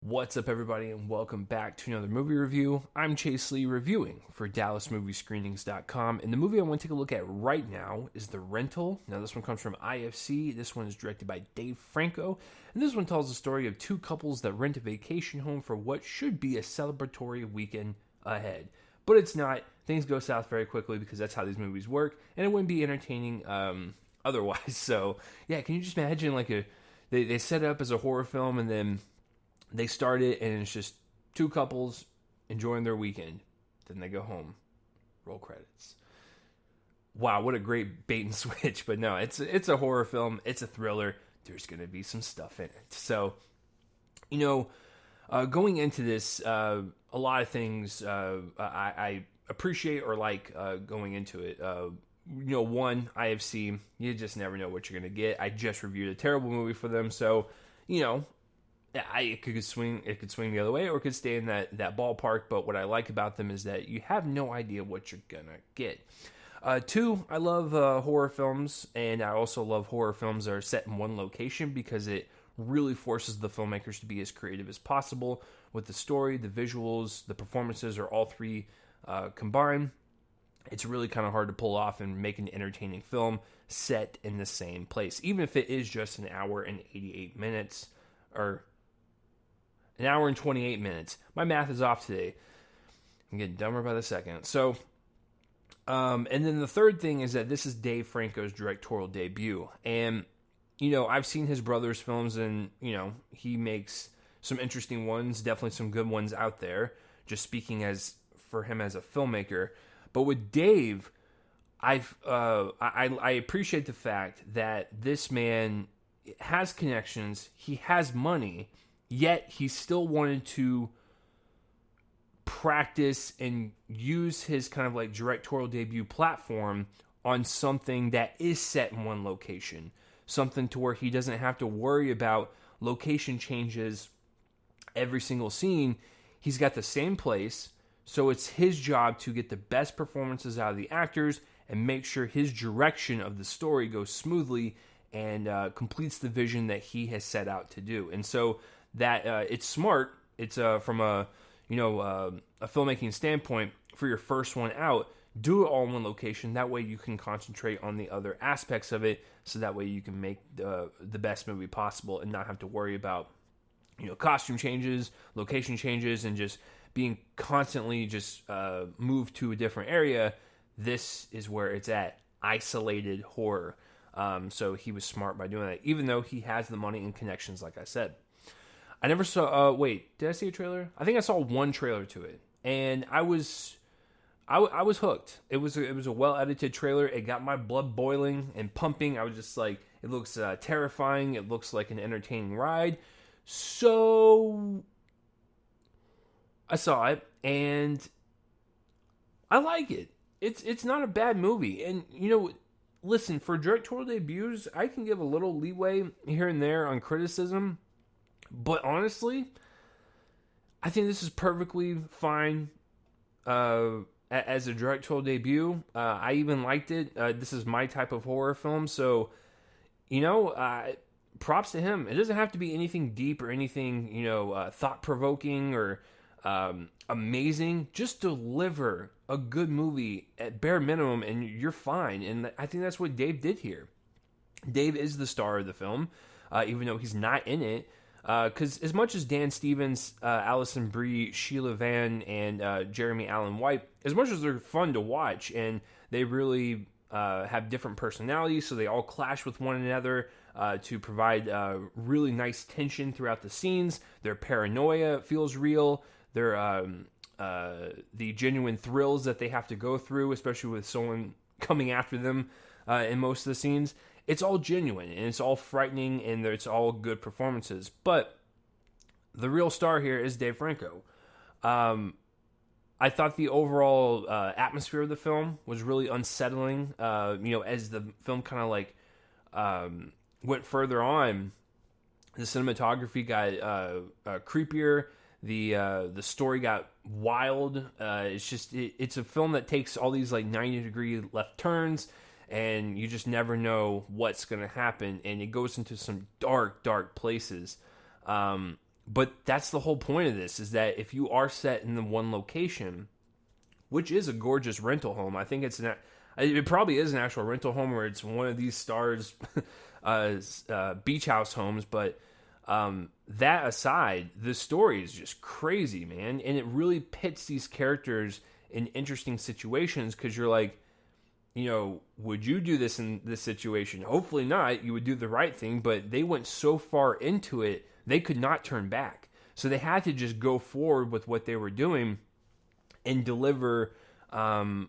What's up, everybody, and welcome back to another movie review. I'm Chase Lee, reviewing for DallasMovieScreenings.com, and the movie I want to take a look at right now is The Rental. Now, this one comes from IFC. This one is directed by Dave Franco, and this one tells the story of two couples that rent a vacation home for what should be a celebratory weekend ahead. But it's not. Things go south very quickly because that's how these movies work, and it wouldn't be entertaining otherwise. So, yeah, can you just imagine, they set it up as a horror film, and then they start it, and it's just two couples enjoying their weekend. Then they go home. Roll credits. Wow, what a great bait and switch. But no, it's a horror film. It's a thriller. There's going to be some stuff in it. So, going into this, a lot of things I appreciate or like going into it. One, IFC, you just never know what you're going to get. I just reviewed a terrible movie for them, so, it could swing the other way, or it could stay in that ballpark. But what I like about them is that you have no idea what you're gonna get. Two, I love horror films, and I also love horror films that are set in one location because it really forces the filmmakers to be as creative as possible with the story, the visuals, the performances, are all three combined. It's really kind of hard to pull off and make an entertaining film set in the same place, even if it is just an hour and 88 minutes, or an hour and 28 minutes. My math is off today. I'm getting dumber by the second. So, and then the third thing is that this is Dave Franco's directorial debut. And, I've seen his brother's films, and, he makes some interesting ones, definitely some good ones out there, just speaking for him as a filmmaker. But with Dave, I appreciate the fact that this man has connections, he has money, yet he still wanted to practice and use his kind of like directorial debut platform on something that is set in one location. Something to where he doesn't have to worry about location changes every single scene. He's got the same place, so it's his job to get the best performances out of the actors and make sure his direction of the story goes smoothly and completes the vision that he has set out to do. And so that it's smart. It's from a filmmaking standpoint, for your first one out, do it all in one location. That way you can concentrate on the other aspects of it, so that way you can make the best movie possible and not have to worry about costume changes, location changes, and just being constantly just moved to a different area. This is where it's at. Isolated horror. So he was smart by doing that, even though he has the money and connections, like I said. I never saw, did I see a trailer? I think I saw one trailer to it, and I was hooked. It was a well-edited trailer. It got my blood boiling and pumping. I was just like, it looks terrifying. It looks like an entertaining ride. So I saw it, and I like it. It's not a bad movie. And, listen, for directorial debuts, I can give a little leeway here and there on criticism. But honestly, I think this is perfectly fine as a directorial debut. I even liked it. This is my type of horror film. So, props to him. It doesn't have to be anything deep or anything, thought-provoking or amazing. Just deliver a good movie at bare minimum, and you're fine. And I think that's what Dave did here. Dave is the star of the film, even though he's not in it. Because as much as Dan Stevens, Alison Brie, Sheila Van, and Jeremy Allen White, as much as they're fun to watch, and they really have different personalities, so they all clash with one another to provide really nice tension throughout the scenes. Their paranoia feels real. Their the genuine thrills that they have to go through, especially with someone coming after them in most of the scenes. It's all genuine, and it's all frightening, and it's all good performances. But the real star here is Dave Franco. I thought the overall atmosphere of the film was really unsettling. As the film kind of went further on, the cinematography got creepier. The story got wild. It's a film that takes all these 90-degree left turns, and you just never know what's going to happen, and it goes into some dark places. But that's the whole point of this, is that if you are set in the one location, which is a gorgeous rental home, I think it probably is an actual rental home, or it's one of these stars beach house homes. But that aside, the story is just crazy, man. And it really pits these characters in interesting situations, because you're like, would you do this in this situation? Hopefully not. You would do the right thing, but they went so far into it, they could not turn back. So they had to just go forward with what they were doing and deliver, their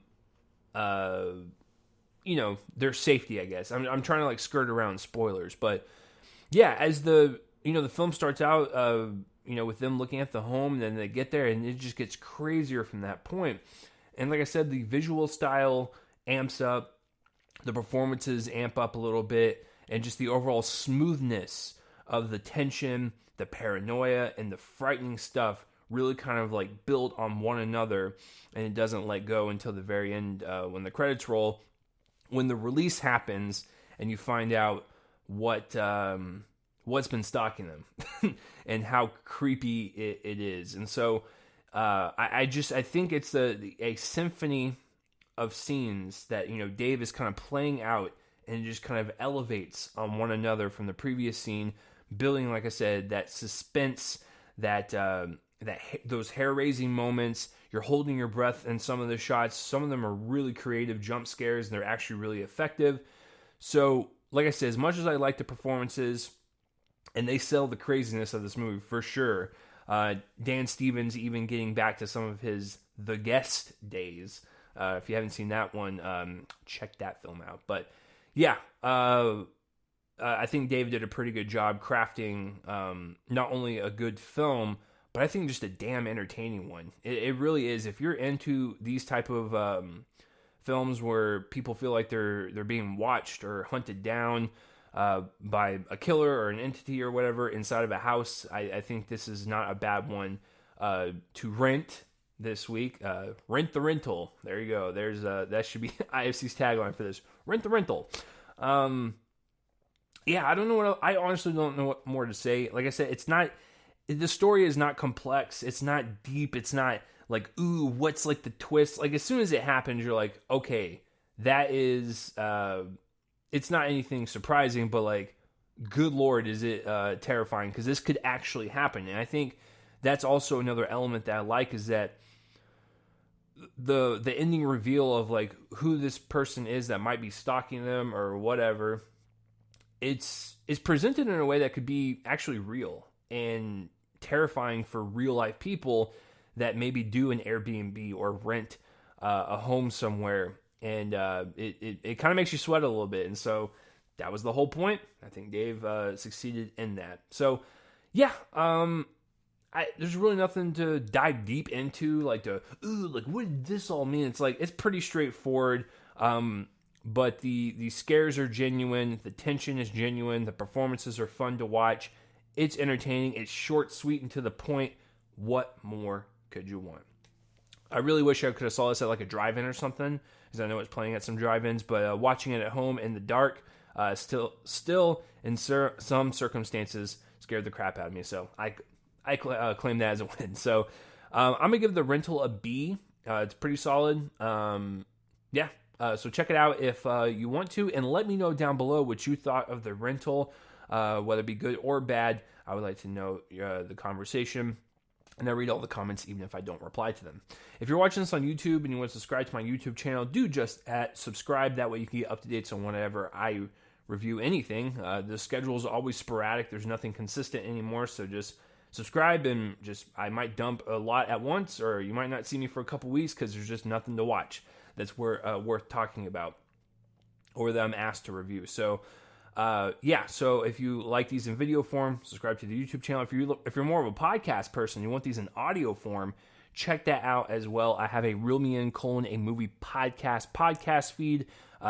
safety, I guess. I'm trying to like skirt around spoilers, but yeah, as the film starts out, with them looking at the home, and then they get there, and it just gets crazier from that point. And like I said, the visual style amps up, the performances amp up a little bit, and just the overall smoothness of the tension, the paranoia, and the frightening stuff really kind of like build on one another, and it doesn't let go until the very end, when the credits roll, when the release happens, and you find out what's been stalking them and how creepy it is. And so I think it's a symphony of scenes that Dave is kind of playing out, and it just kind of elevates on one another from the previous scene, building, like I said, that suspense, that those hair-raising moments. You're holding your breath in some of the shots. Some of them are really creative jump scares, and they're actually really effective. So, like I said, as much as I like the performances, and they sell the craziness of this movie for sure. Dan Stevens even getting back to some of his The Guest days. If you haven't seen that one, check that film out. But yeah, I think Dave did a pretty good job crafting not only a good film, but I think just a damn entertaining one. It really is. If you're into these type of films where people feel like they're being watched or hunted down by a killer or an entity or whatever inside of a house, I think this is not a bad one to rent this week. Rent the rental. There you go. There's that should be IFC's tagline for this. Rent the rental. Yeah, I don't know I honestly don't know what more to say. Like I said, the story is not complex. It's not deep. It's not like, ooh, what's like the twist? Like as soon as it happens, you're like, okay, that is, it's not anything surprising, but like, good Lord, is it terrifying? Because this could actually happen. And I think that's also another element that I like, is that the ending reveal of like who this person is that might be stalking them or whatever, it's presented in a way that could be actually real and terrifying for real life people that maybe do an Airbnb or rent a home somewhere, and it kind of makes you sweat a little bit. And so that was the whole point. I think Dave succeeded in that. So yeah, there's really nothing to dive deep into, like what did this all mean? It's like, it's pretty straightforward. But the scares are genuine, the tension is genuine, the performances are fun to watch. It's entertaining, it's short, sweet, and to the point. What more could you want? I really wish I could have saw this at like a drive-in or something, because I know it's playing at some drive-ins, but watching it at home in the dark, still in some circumstances scared the crap out of me. So I claim that as a win. So I'm going to give the rental a B. It's pretty solid. Yeah. So check it out if you want to, and let me know down below what you thought of the rental, whether it be good or bad. I would like to know the conversation, and I read all the comments even if I don't reply to them. If you're watching this on YouTube and you want to subscribe to my YouTube channel, do just subscribe. That way you can get up to date on whenever I review anything. The schedule is always sporadic. There's nothing consistent anymore, so just subscribe, and I might dump a lot at once, or you might not see me for a couple weeks because there's just nothing to watch that's worth talking about, or that I'm asked to review. So yeah, so if you like these in video form, subscribe to the YouTube channel. If you're more of a podcast person, you want these in audio form, check that out as well. I have a Reel Me In: a movie podcast feed.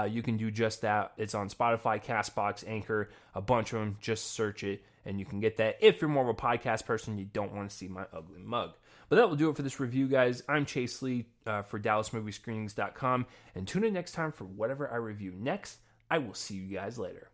You can do just that. It's on Spotify, Castbox, Anchor, a bunch of them. Just search it, and you can get that. If you're more of a podcast person, you don't want to see my ugly mug. But that will do it for this review, guys. I'm Chase Lee for DallasMovieScreenings.com, and tune in next time for whatever I review next. I will see you guys later.